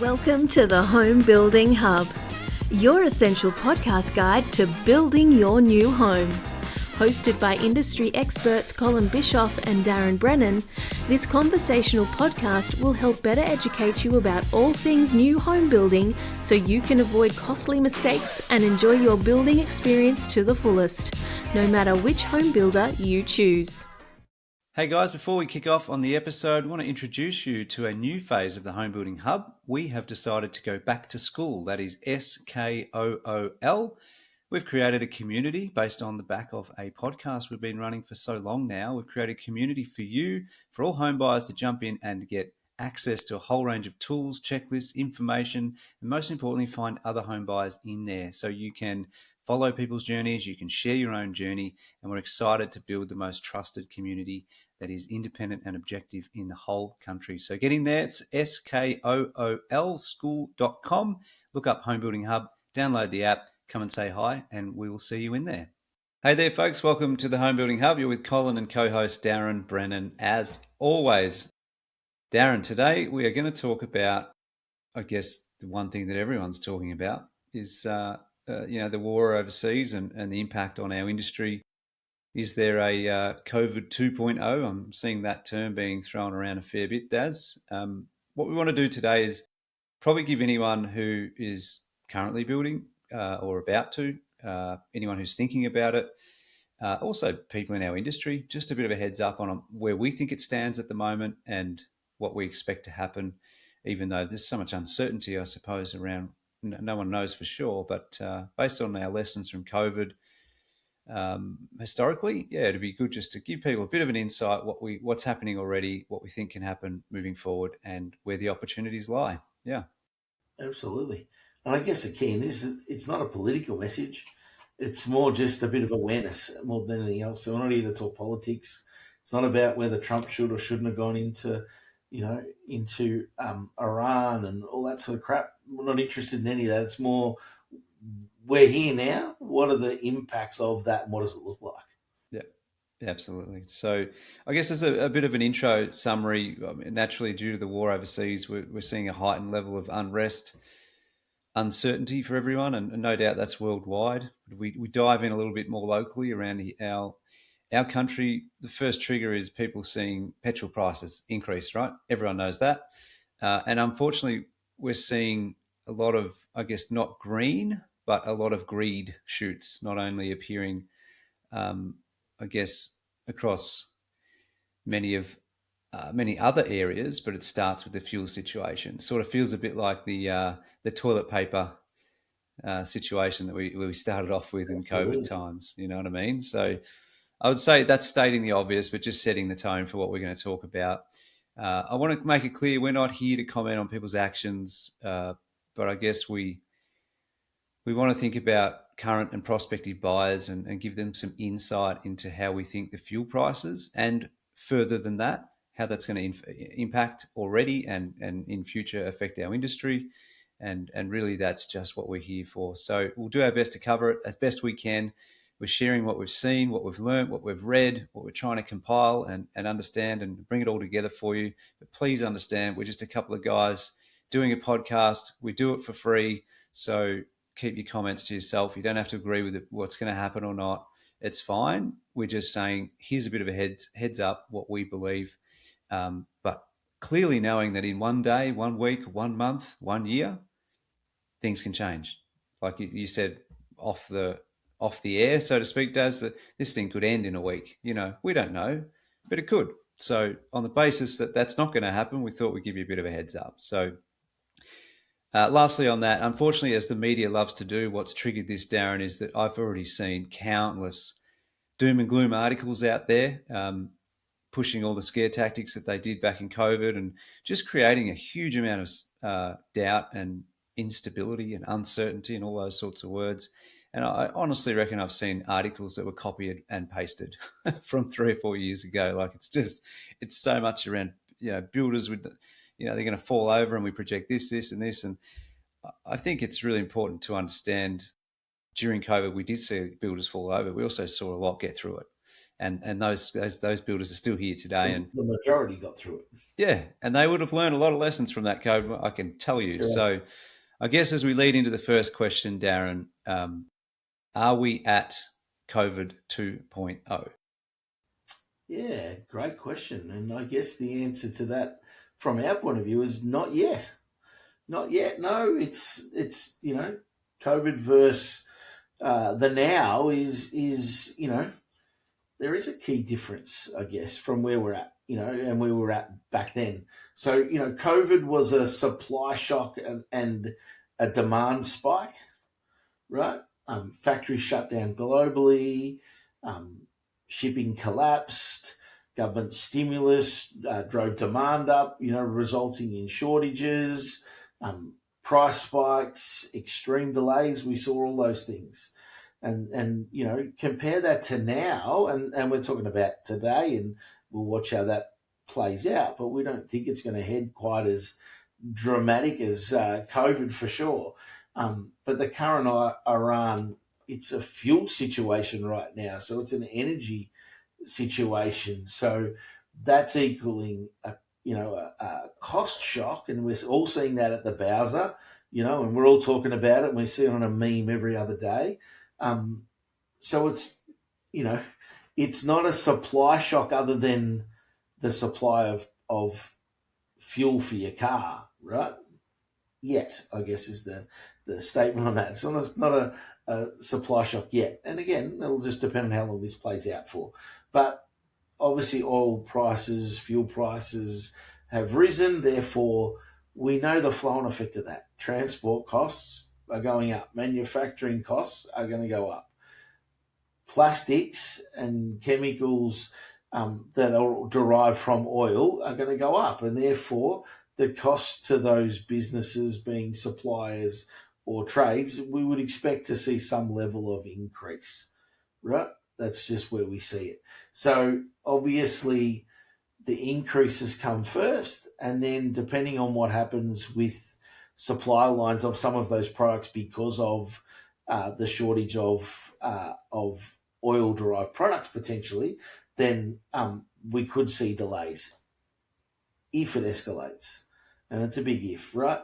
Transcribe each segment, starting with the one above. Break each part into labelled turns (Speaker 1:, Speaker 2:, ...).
Speaker 1: Welcome to the Home Building Hub, your essential podcast guide to building your new home. Hosted by industry experts Colin Bischoff and Darren Brennan, this conversational podcast will help better educate you about all things new home building so you can avoid costly mistakes and enjoy your building experience to the fullest, no matter which home builder you choose.
Speaker 2: Hey guys, before we kick off on the episode, I want to introduce you to a new phase of the Home Building Hub. We have decided to go back to school, that is SKOOL. We've created a community based on the back of a podcast we've been running for so long now. We've created a community for you, for all home buyers to jump in and get access to a whole range of tools, checklists, information, and most importantly, find other home buyers in there so you can follow people's journeys, you can share your own journey, and we're excited to build the most trusted community that is independent and objective in the whole country. So get in there, it's skoolschool.com. Look up Home Building Hub, download the app, come and say hi, and we will see you in there. Hey there, folks. Welcome to the Home Building Hub. You're with Colin and co-host Darren Brennan, as always. Darren, today we are going to talk about, I guess, the one thing that everyone's talking about is, the war overseas and the impact on our industry. Is there a COVID 2.0? I'm seeing that term being thrown around a fair bit, Daz. What we want to do today is probably give anyone who is currently building or about to, anyone who's thinking about it, also people in our industry, just a bit of a heads up on where we think it stands at the moment and what we expect to happen, even though there's so much uncertainty, I suppose, around. No one knows for sure, but based on our lessons from COVID, historically, it'd be good just to give people a bit of an insight what's happening already, what we think can happen moving forward, and where the opportunities lie. Yeah,
Speaker 3: absolutely. And I guess the key in this is it's not a political message; it's more just a bit of awareness more than anything else. So we're not here to talk politics. It's not about whether Trump should or shouldn't have gone into Iran and all that sort of crap. We're not interested in any of that. It's more, we're here now. What are the impacts of that and what does it look like?
Speaker 2: Yeah, absolutely. So I guess as a bit of an intro summary, naturally due to the war overseas, we're seeing a heightened level of unrest, uncertainty for everyone, and no doubt that's worldwide. We dive in a little bit more locally around our country. The first trigger is people seeing petrol prices increase, right? Everyone knows that. And unfortunately, we're seeing a lot of, I guess, not green, but a lot of greed shoots, not only appearing, I guess, across many other areas, but it starts with the fuel situation. It sort of feels a bit like the toilet paper situation that we started off with in COVID times. You know what I mean? So I would say that's stating the obvious, but just setting the tone for what we're going to talk about. I want to make it clear we're not here to comment on people's actions, but I guess we want to think about current and prospective buyers and give them some insight into how we think the fuel prices and further than that, how that's going to impact already and in future affect our industry. And really that's just what we're here for. So we'll do our best to cover it as best we can. We're sharing what we've seen, what we've learned, what we've read, what we're trying to compile and understand and bring it all together for you. But please understand, we're just a couple of guys doing a podcast. We do it for free. So keep your comments to yourself. You don't have to agree with what's going to happen or not. It's fine. We're just saying, here's a bit of a heads up, what we believe. But clearly knowing that in one day, 1 week, 1 month, 1 year, things can change. Like you said, off the air, so to speak, Daz, that this thing could end in a week. We don't know, but it could. So on the basis that that's not going to happen, we thought we'd give you a bit of a heads up. So lastly on that, unfortunately, as the media loves to do, what's triggered this, Darren, is that I've already seen countless doom and gloom articles out there pushing all the scare tactics that they did back in COVID and just creating a huge amount of doubt and instability and uncertainty and all those sorts of words. And I honestly reckon I've seen articles that were copied and pasted from 3 or 4 years ago. Like it's so much around, builders with, they're going to fall over and we project this, and this. And I think it's really important to understand during COVID, we did see builders fall over. We also saw a lot get through it. and those builders are still here today, and
Speaker 3: The majority got through it.
Speaker 2: yeah, and they would have learned a lot of lessons from that code, I can tell you.
Speaker 3: Yeah.
Speaker 2: So, I guess as we lead into the first question, Darren, are we at COVID 2.0?
Speaker 3: Yeah, great question. And I guess the answer to that from our point of view is not yet. Not yet. No, it's COVID versus the now is there is a key difference, I guess, from where we're at, and where we're at back then. So, COVID was a supply shock and a demand spike, right? Factories shut down globally, um, shipping collapsed, government stimulus drove demand up, resulting in shortages, um, price spikes, extreme delays. We saw all those things. And compare that to now, and we're talking about today, and we'll watch how that plays out. But we don't think it's going to head quite as dramatic as COVID for sure. But the current Iran, it's a fuel situation right now, so it's an energy situation. So that's equaling a cost shock, and we're all seeing that at the Bowser, and we're all talking about it, and we see it on a meme every other day. So it's not a supply shock other than the supply of fuel for your car, right? Yet, I guess is the statement on that. It's not a supply shock yet. And again, it'll just depend on how long this plays out for. But obviously oil prices, fuel prices have risen. Therefore, we know the flow and effect of that. Transport costs are going up. Manufacturing costs are going to go up. Plastics and chemicals that are derived from oil are going to go up. And therefore, the cost to those businesses being suppliers or trades, we would expect to see some level of increase, right? That's just where we see it. So obviously the increases come first, and then depending on what happens with supply lines of some of those products because of the shortage of oil-derived products potentially, then we could see delays if it escalates. And it's a big if, right?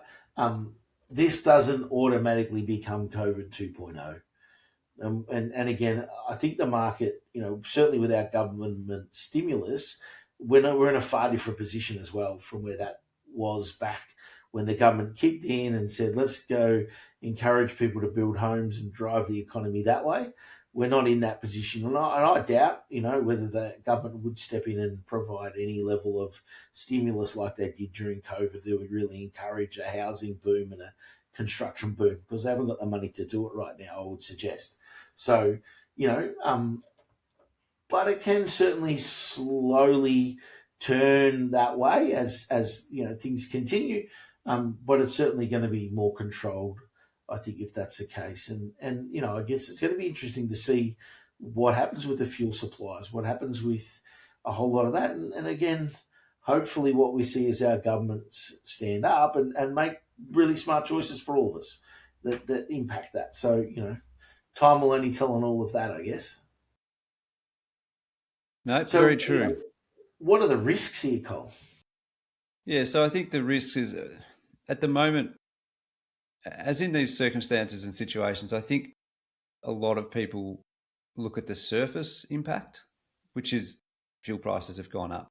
Speaker 3: This doesn't automatically become COVID 2.0. And again, I think the market, certainly without government stimulus, we're in a far different position as well from where that was back when the government kicked in and said, let's go encourage people to build homes and drive the economy that way. We're not in that position. And I doubt, whether the government would step in and provide any level of stimulus like they did during COVID that would really encourage a housing boom and a construction boom, because they haven't got the money to do it right now, I would suggest. So, but it can certainly slowly turn that way as things continue. But it's certainly going to be more controlled, I think, if that's the case. And I guess it's going to be interesting to see what happens with the fuel supplies, what happens with a whole lot of that. And again, hopefully what we see is our governments stand up and make really smart choices for all of us that impact that. So, time will only tell on all of that, I guess.
Speaker 2: No, it's very true.
Speaker 3: What are the risks here, Cole?
Speaker 2: Yeah, so I think the risk is at the moment, as in these circumstances and situations, I think a lot of people look at the surface impact, which is fuel prices have gone up.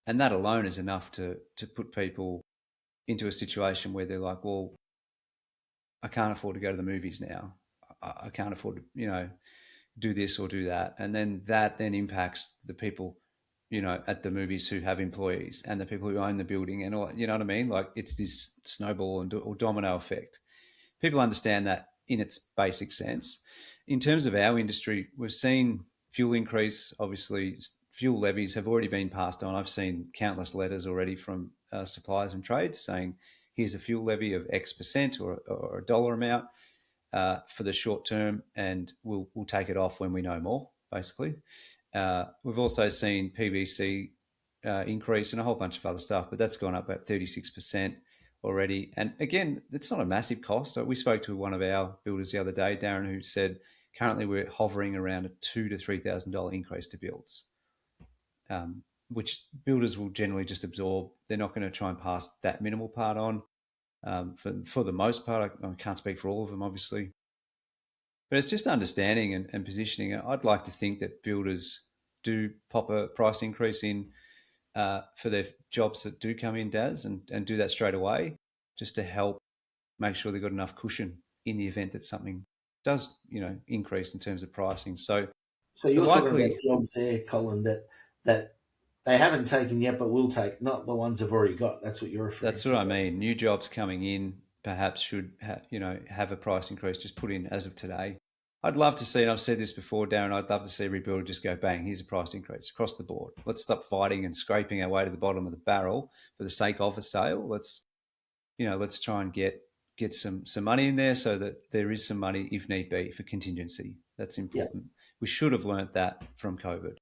Speaker 2: And that alone is enough to put people into a situation where they're like, well, I can't afford to go to the movies now. I can't afford to, do this or do that. And then that then impacts the people, at the movies who have employees and the people who own the building and all, you know what I mean? Like it's this snowball or domino effect. People understand that in its basic sense. In terms of our industry, we've seen fuel increase. Obviously, fuel levies have already been passed on. I've seen countless letters already from suppliers and trades saying, here's a fuel levy of X percent or a dollar amount for the short term, and we'll take it off when we know more, basically. We've also seen PVC increase and a whole bunch of other stuff, but that's gone up about 36% already. And again, it's not a massive cost. We spoke to one of our builders the other day, Darren, who said Currently, we're hovering around a $2,000 to $3,000 increase to builds, which builders will generally just absorb. They're not going to try and pass that minimal part on. For the most part, I can't speak for all of them, obviously, but it's just understanding and positioning. I'd like to think that builders do pop a price increase in for their jobs that do come in, Daz, and do that straight away, just to help make sure they've got enough cushion in the event that something does, increase in terms of pricing. So
Speaker 3: So
Speaker 2: the
Speaker 3: you're talking about
Speaker 2: likely,
Speaker 3: jobs there, Colin, that they haven't taken yet, but will take, not the ones they've already got. That's what you're referring
Speaker 2: that's
Speaker 3: to.
Speaker 2: what I mean. New jobs coming in perhaps should have a price increase just put in as of today. I'd love to see, and I've said this before, Darren, I'd love to see Rebuilder just go, bang, here's a price increase across the board. Let's stop fighting and scraping our way to the bottom of the barrel for the sake of a sale. Let's try and get some money in there so that there is some money, if need be, for contingency. That's
Speaker 3: Yeah.
Speaker 2: important. We should have learnt that from COVID.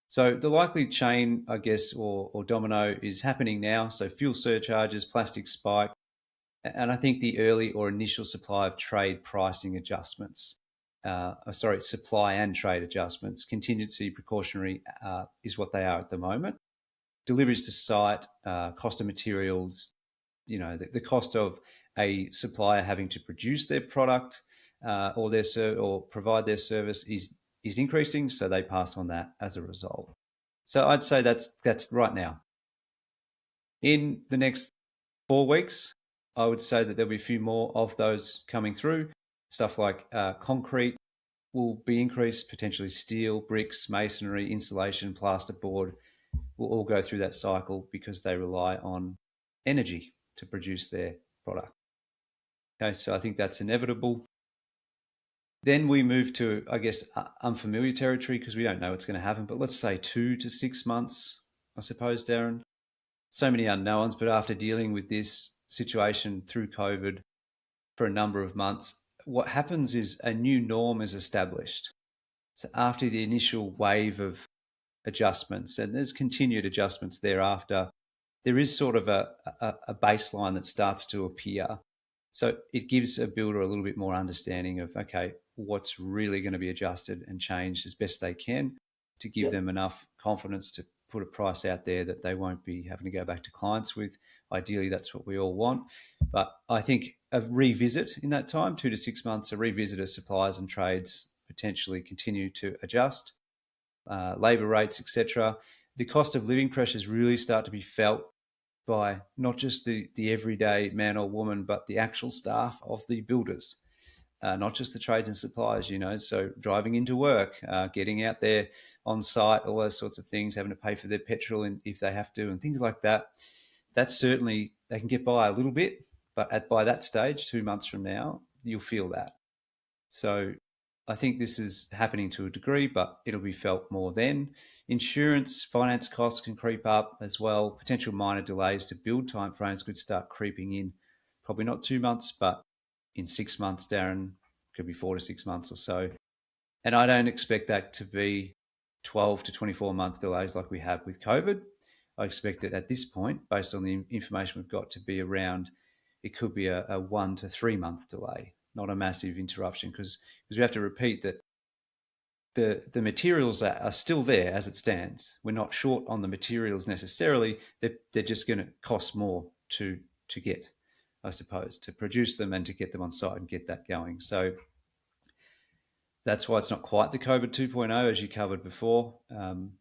Speaker 2: So the likely chain, I guess, or domino is happening now. So fuel surcharges, plastic spike, and I think the early or initial supply of trade pricing adjustments. Supply and trade adjustments. Contingency, precautionary is what they are at the moment. Deliveries to site, cost of materials, the cost of a supplier having to produce their product or provide their service is increasing, so they pass on that as a result. So I'd say that's right now. In the next 4 weeks, I would say that there'll be a few more of those coming through. Stuff like concrete will be increased, potentially steel, bricks, masonry, insulation, plasterboard will all go through that cycle because they rely on energy to produce their product. Okay, so I think that's inevitable. Then we move to, I guess, unfamiliar territory because we don't know what's going to happen, but let's say 2 to 6 months, I suppose, Darren. So many unknowns, but after dealing with this situation through COVID for a number of months, what happens is a new norm is established. So after the initial wave of adjustments, and there's continued adjustments thereafter, there is sort of a baseline that starts to appear. So it gives a builder a little bit more understanding of, okay, what's really going to be adjusted and changed as best they can to give them enough confidence to put a price out there that they won't be having to go back to clients with. Ideally, that's what we all want. But I think a revisit in that time, 2 to 6 months, a revisit of suppliers and trades potentially continue to adjust, labour rates, etc. The cost of living pressures really start to be felt by not just the everyday man or woman, but the actual staff of the builders, not just the trades and suppliers, so driving into work, getting out there on site, all those sorts of things, having to pay for their petrol if they have to, and things like that. That's certainly, they can get by a little bit, but by that stage, 2 months from now, you'll feel that. So I think this is happening to a degree, but it'll be felt more then. Insurance, finance costs can creep up as well. Potential minor delays to build timeframes could start creeping in. Probably not 2 months, but in 6 months, Darren, could be 4 to 6 months or so. And I don't expect that to be 12 to 24 month delays like we have with COVID. I expect it at this point, based on the information we've got, to be around, it could be a 1 to 3 month delay, not a massive interruption, because we have to repeat that the materials are still there as it stands. We're not short on the materials necessarily. They're just going to cost more to get, I suppose, to produce them and to get them on site and get that going. So that's why it's not quite the COVID 2.0 as you covered before. And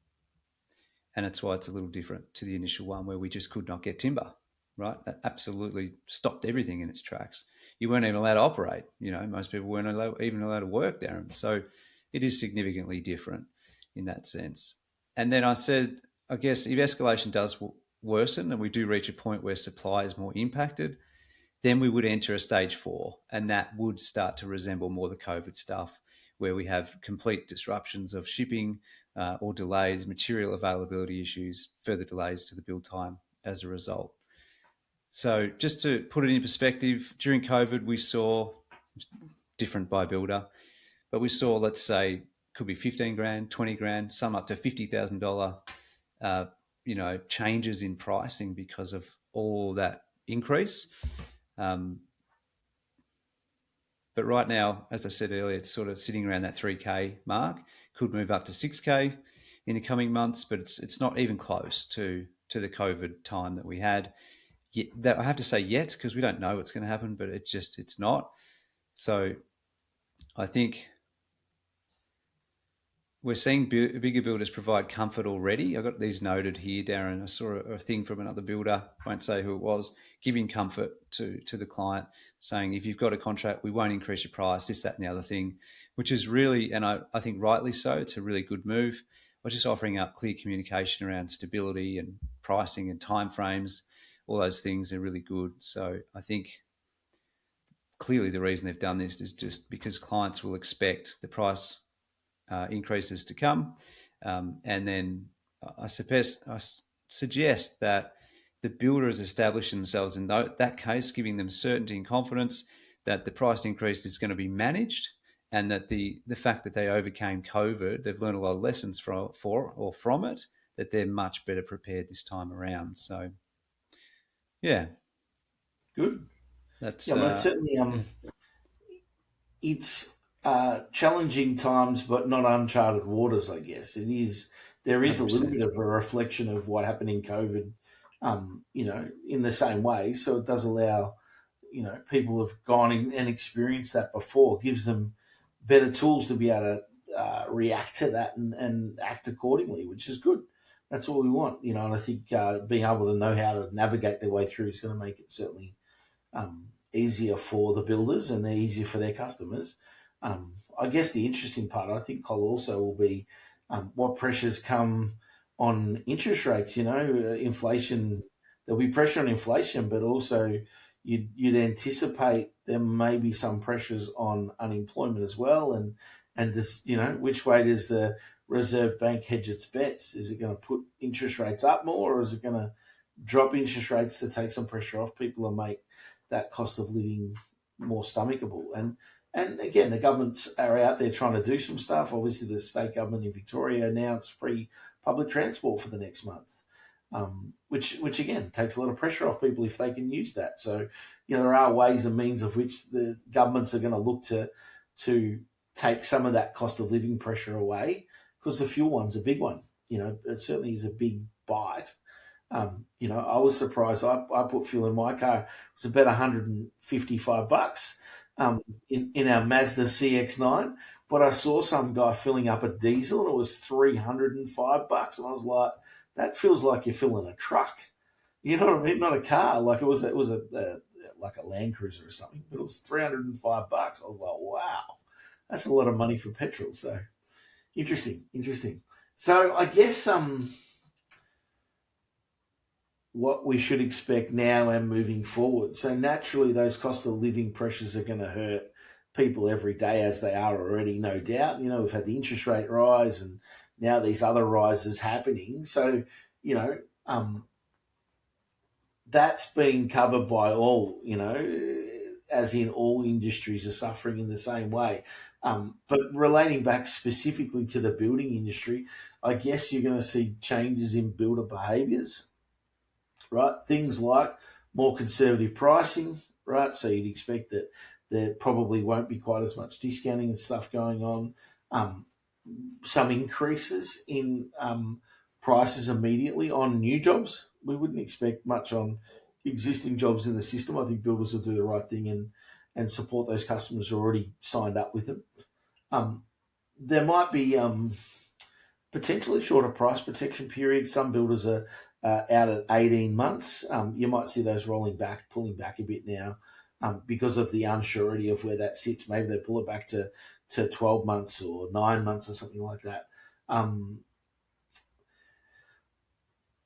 Speaker 2: that's why it's a little different to the initial one where we just could not get timber, right? That absolutely stopped everything in its tracks. You weren't even allowed to operate. Most people weren't even allowed to work, Darren. So it is significantly different in that sense. And then I said, I guess if escalation does worsen and we do reach a point where supply is more impacted, then we would enter a stage 4, and that would start to resemble more the COVID stuff, where we have complete disruptions of shipping or delays, material availability issues, further delays to the build time as a result. So just to put it in perspective, during COVID, we saw, different by builder, but we saw, let's say, could be 15 grand, 20 grand, some up to $50,000, changes in pricing because of all that increase. But But right now, as I said earlier, it's sort of sitting around that 3K mark. Could move up to 6K in the coming months, but it's not even close to the COVID time that we had. Yet, that I have to say yet, because we don't know what's going to happen, but it's not. So I think we're seeing bigger builders provide comfort already. I've got these noted here, Darren. I saw a thing from another builder, won't say who it was, giving comfort to the client, saying, if you've got a contract, we won't increase your price, this, that, and the other thing, which is really, and I think rightly so, it's a really good move. We're just offering up clear communication around stability and pricing and timeframes. All those things are really good. So I think clearly the reason they've done this is just because clients will expect the price increases to come. And then I suggest that the builders establish themselves in that case, giving them certainty and confidence that the price increase is going to be managed, and that the fact that they overcame COVID, they've learned a lot of lessons from it, that they're much better prepared this time around. So, yeah.
Speaker 3: Good.
Speaker 2: That's
Speaker 3: Yeah, most certainly. It's challenging times, but not uncharted waters. I guess it is. There is a little
Speaker 2: 100%.
Speaker 3: bit of a reflection of what happened in COVID. In the same way. So it does allow, people have gone in and experienced that before. Gives them better tools to be able to react to that and act accordingly, which is good. That's what we want, and I think being able to know how to navigate their way through is going to make it certainly easier for the builders and they're easier for their customers. I guess the interesting part, I think, Cole, also will be what pressures come on interest rates. Inflation. There'll be pressure on inflation, but also you'd anticipate there may be some pressures on unemployment as well. And this, which way does the Reserve Bank hedge its bets? Is it going to put interest rates up more, or is it going to drop interest rates to take some pressure off people and make that cost of living more stomachable? And again, the governments are out there trying to do some stuff. Obviously, the state government in Victoria announced free public transport for the next month, which again takes a lot of pressure off people if they can use that. So, there are ways and means of which the governments are going to look to take some of that cost of living pressure away, because the fuel one's a big one. It certainly is a big bite. I was surprised. I put fuel in my car. It was about $155 in our Mazda CX-9. But I saw some guy filling up a diesel and it was $305. And I was like, that feels like you're filling a truck. You know what I mean? Not a car. Like it was like a Land Cruiser or something. But it was $305. I was like, wow, that's a lot of money for petrol. So interesting. So I guess what we should expect now and moving forward. So naturally, those cost of living pressures are going to hurt people every day, as they are already, no doubt. We've had the interest rate rise and now these other rises happening. So, that's being covered by all, as in all industries are suffering in the same way. But relating back specifically to the building industry, I guess you're going to see changes in builder behaviours. Right, things like more conservative pricing, right? So you'd expect that there probably won't be quite as much discounting and stuff going on. Some increases in prices immediately on new jobs. We wouldn't expect much on existing jobs in the system. I think builders will do the right thing and support those customers who are already signed up with them. There might be potentially shorter price protection periods. Some builders are out at 18 months. You might see those pulling back a bit now because of the unsurety of where that sits. Maybe they pull it back to 12 months or 9 months or something like that.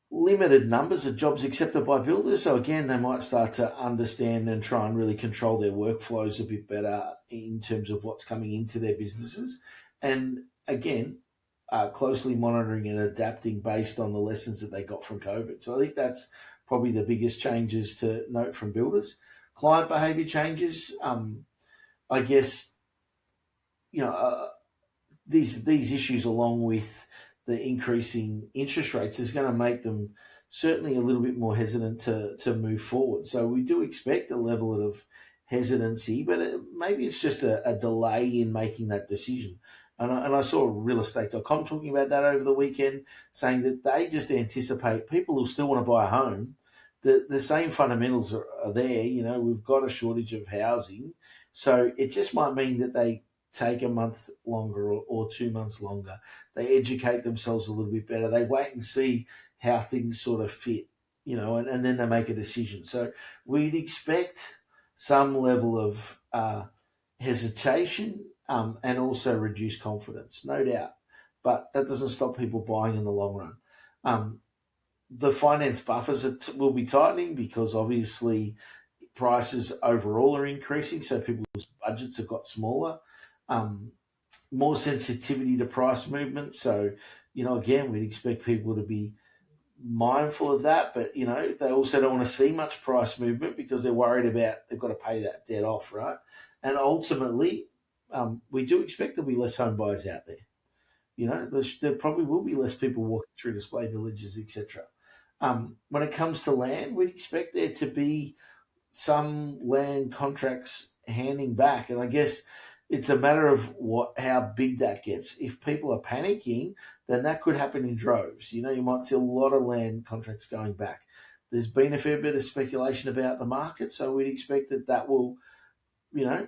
Speaker 3: Limited numbers of jobs accepted by builders. So again, they might start to understand and try and really control their workflows a bit better in terms of what's coming into their businesses. And again, closely monitoring and adapting based on the lessons that they got from COVID. So I think that's probably the biggest changes to note from builders. Client behaviour changes. I guess, these issues, along with the increasing interest rates, is going to make them certainly a little bit more hesitant to move forward. So we do expect a level of hesitancy, but maybe it's just a delay in making that decision. And I saw realestate.com talking about that over the weekend, saying that they just anticipate people who still want to buy a home. The same fundamentals are there. We've got a shortage of housing. So it just might mean that they take a month longer or 2 months longer. They educate themselves a little bit better. They wait and see how things sort of fit, and then they make a decision. So we'd expect some level of hesitation and also reduced confidence, no doubt. But that doesn't stop people buying in the long run. The finance buffers will be tightening because obviously prices overall are increasing, so people's budgets have got smaller. More sensitivity to price movement. So, again, we'd expect people to be mindful of that, but they also don't want to see much price movement because they're worried about they've got to pay that debt off, right? And ultimately, we do expect there'll be less home buyers out there. There probably will be less people walking through display villages, etc. When it comes to land, we'd expect there to be some land contracts handing back, and I guess it's a matter of how big that gets. If people are panicking, then that could happen in droves. You might see a lot of land contracts going back. There's been a fair bit of speculation about the market, so we'd expect that will,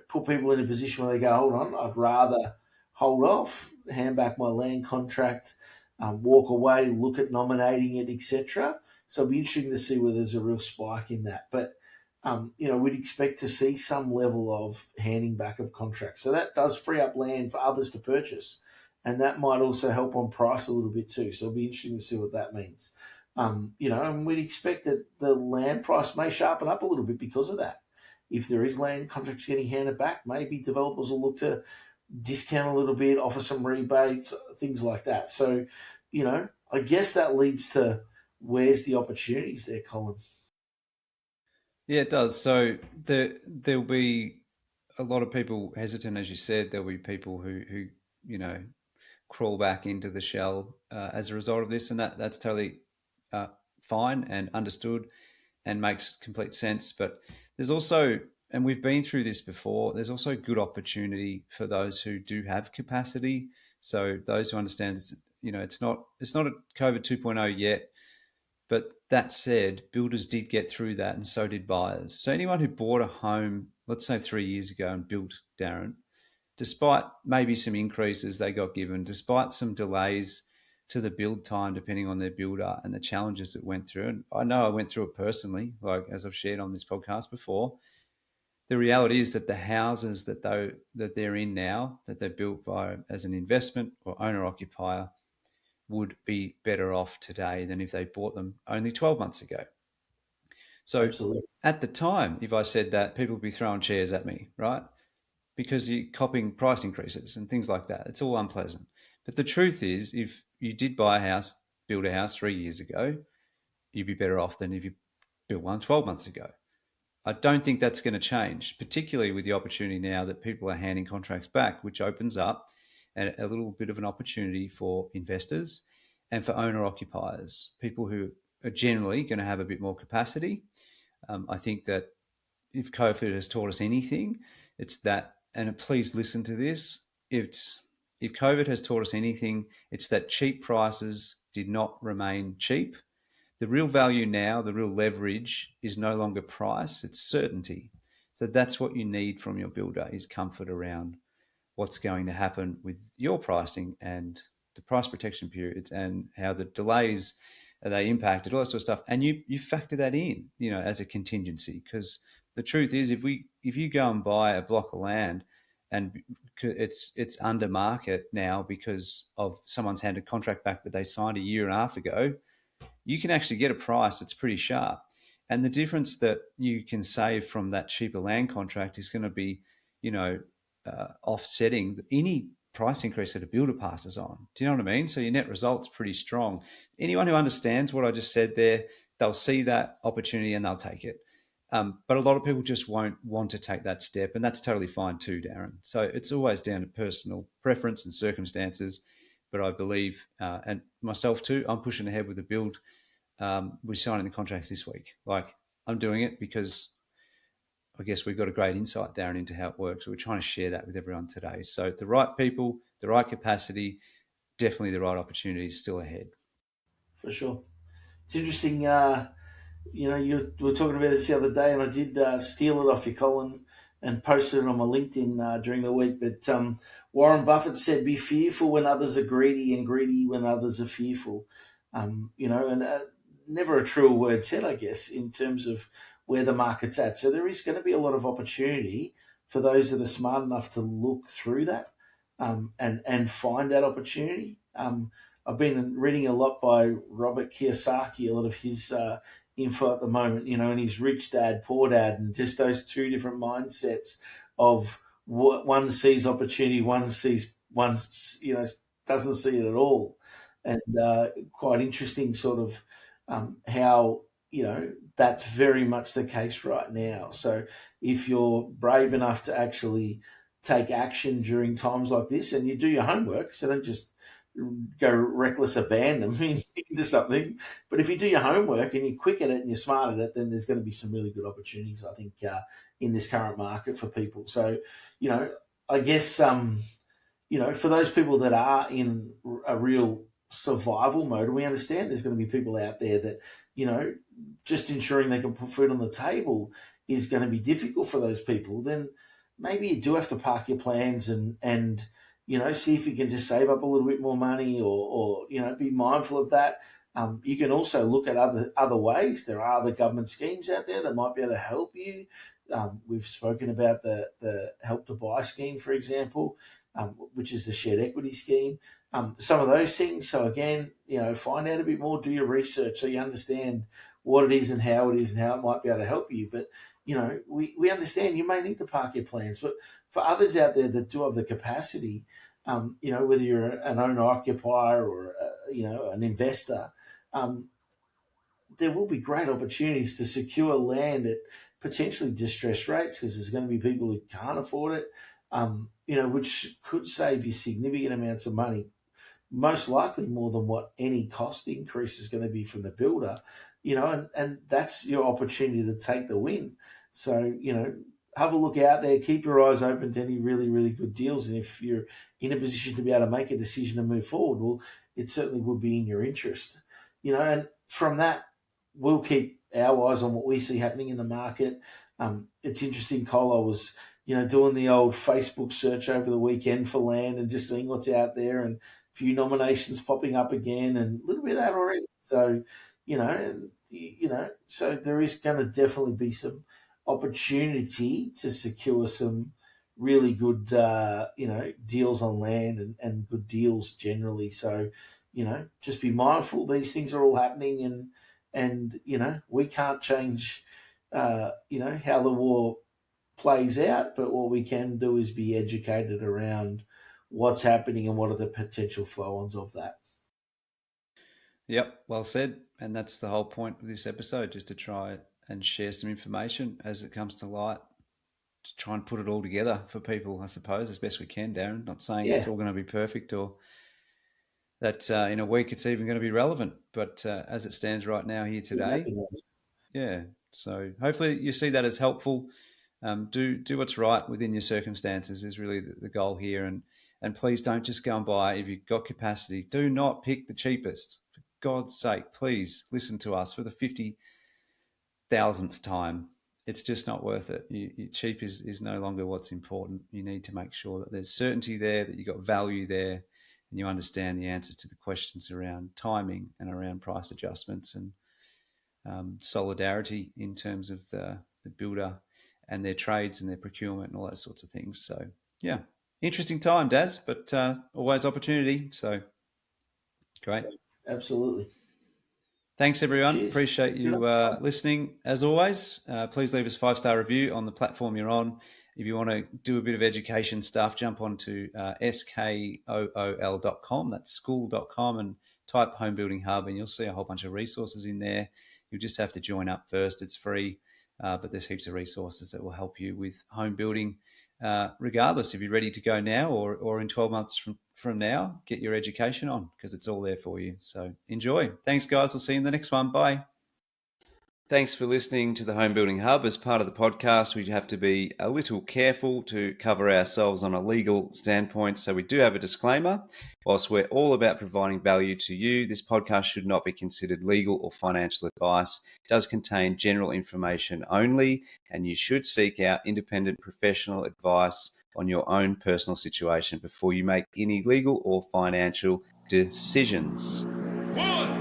Speaker 3: put people in a position where they go, hold on, I'd rather hold off, hand back my land contract, walk away, look at nominating it, etc. So it'll be interesting to see whether there's a real spike in that. But we'd expect to see some level of handing back of contracts. So that does free up land for others to purchase. And that might also help on price a little bit too. So it'll be interesting to see what that means. And we'd expect that the land price may sharpen up a little bit because of that. If there is land contracts getting handed back, maybe developers will look to discount a little bit, offer some rebates, things like that. So, I guess that leads to where's the opportunities there, Colin?
Speaker 2: Yeah, it does. So there'll be a lot of people hesitant, as you said. There'll be people who crawl back into the shell as a result of this, and that's totally fine and understood and makes complete sense. But there's also, and we've been through this before, there's also good opportunity for those who do have capacity. So those who understand, it's not a COVID 2.0 yet. But that said, builders did get through that, and so did buyers. So anyone who bought a home, let's say 3 years ago, and built, Darren, despite maybe some increases they got given, despite some delays to the build time, depending on their builder and the challenges it went through. And I know I went through it personally, like as I've shared on this podcast before. The reality is that the houses that they're in now, that they're built as an investment or owner occupier, would be better off today than if they bought them only 12 months ago. So
Speaker 3: Absolutely.
Speaker 2: at the time, if I said that, people would be throwing chairs at me, right? Because you're copying price increases and things like that. It's all unpleasant. But the truth is, if you did build a house 3 years ago, you'd be better off than if you built one 12 months ago. I don't think that's going to change, particularly with the opportunity now that people are handing contracts back, which opens up a little bit of an opportunity for investors and for owner occupiers, people who are generally going to have a bit more capacity. I think that if COVID has taught us anything, it's that, and please listen to this, if COVID has taught us anything, it's that cheap prices did not remain cheap. The real value now, the real leverage is no longer price, it's certainty. So that's what you need from your builder, is comfort around what's going to happen with your pricing and the price protection periods and how the delays they impacted, all that sort of stuff. And you factor that in, as a contingency, because the truth is, if you go and buy a block of land and it's under market now because of someone's handed a contract back that they signed a year and a half ago, you can actually get a price that's pretty sharp. And the difference that you can save from that cheaper land contract is going to be, offsetting any price increase that a builder passes on. Do you know what I mean? So your net result's pretty strong. Anyone who understands what I just said there, they'll see that opportunity and they'll take it. But a lot of people just won't want to take that step, and that's totally fine too, Darren. So it's always down to personal preference and circumstances. But I believe, and myself too, I'm pushing ahead with the build. We're signing the contracts this week. Like, I'm doing it because I guess we've got a great insight, Darren, into how it works. We're trying to share that with everyone today. So the right people, the right capacity, definitely the right opportunities still ahead.
Speaker 3: For sure. It's interesting. You were talking about this the other day, and I did steal it off you, Colin, and posted it on my LinkedIn during the week. But Warren Buffett said, "Be fearful when others are greedy, and greedy when others are fearful." And never a truer word said, I guess, in terms of where the market's at. So there is going to be a lot of opportunity for those that are smart enough to look through that and find that opportunity. I've been reading a lot by Robert Kiyosaki, a lot of his info at the moment, and his rich dad, poor dad, and just those two different mindsets of what one sees opportunity, one doesn't see it at all, and quite interesting sort of how that's very much the case right now. So if you're brave enough to actually take action during times like this, and you do your homework, so don't just go reckless abandon into something. But if you do your homework and you're quick at it and you're smart at it, then there's going to be some really good opportunities, I think, in this current market for people. So, I guess, for those people that are in a real survival mode, we understand there's going to be people out there that, just ensuring they can put food on the table is going to be difficult for those people. Then maybe you do have to park your plans and see if you can just save up a little bit more money or be mindful of that. You can also look at other ways. There are other government schemes out there that might be able to help you. We've spoken about the Help to Buy scheme, for example, which is the shared equity scheme. Some of those things. So again, find out a bit more, do your research so you understand what it is and how it might be able to help you. But, we understand you may need to park your plans, but for others out there that do have the capacity, whether you're an owner occupier or, an investor, there will be great opportunities to secure land at potentially distressed rates because there's going to be people who can't afford it, which could save you significant amounts of money, most likely more than what any cost increase is going to be from the builder, and that's your opportunity to take the win. So, have a look out there, keep your eyes open to any really, really good deals. And if you're in a position to be able to make a decision to move forward, well, it certainly would be in your interest, and from that, we'll keep our eyes on what we see happening in the market. It's interesting, Cole, I was, doing the old Facebook search over the weekend for land and just seeing what's out there and a few nominations popping up again and a little bit of that already. So, so there is going to definitely be some opportunity to secure some really good, deals on land and good deals generally. So, just be mindful. These things are all happening and we can't change, how the war plays out, but what we can do is be educated around what's happening and what are the potential flow-ons of that.
Speaker 2: Yep, well said. And that's the whole point of this episode, just to try and share some information as it comes to light, to try and put it all together for people, I suppose, as best we can, Darren. Not saying it's all going to be perfect or that in a week it's even going to be relevant, but as it stands right now here today, so hopefully you see that as helpful. Do what's right within your circumstances is really the goal here, and please don't just go and buy. If you've got capacity, do not pick the cheapest. For God's sake, please listen to us for the 50,000th time. It's just not worth it. Cheap is no longer what's important. You need to make sure that there's certainty there, that you've got value there, and you understand the answers to the questions around timing and around price adjustments and solidarity in terms of the builder and their trades and their procurement and all those sorts of things. So, yeah, interesting time, Daz, but always opportunity. So, great.
Speaker 3: Absolutely.
Speaker 2: Thanks, everyone.
Speaker 3: Cheers.
Speaker 2: Appreciate you listening. As always, please leave us a 5-star review on the platform you're on. If you want to do a bit of education stuff, jump onto skool.com, that's school.com, and type Home Building Hub, and you'll see a whole bunch of resources in there. You'll just have to join up first. It's free, but there's heaps of resources that will help you with home building, regardless if you're ready to go now or in 12 months from now. Get your education on because it's all there for you. So enjoy. Thanks, guys. We'll see you in the next one. Bye. Thanks for listening to the Home Building Hub. As part of the podcast, we have to be a little careful to cover ourselves on a legal standpoint. So we do have a disclaimer. Whilst we're all about providing value to you, this podcast should not be considered legal or financial advice. It does contain general information only, and you should seek out independent professional advice on your own personal situation before you make any legal or financial decisions.
Speaker 4: 1,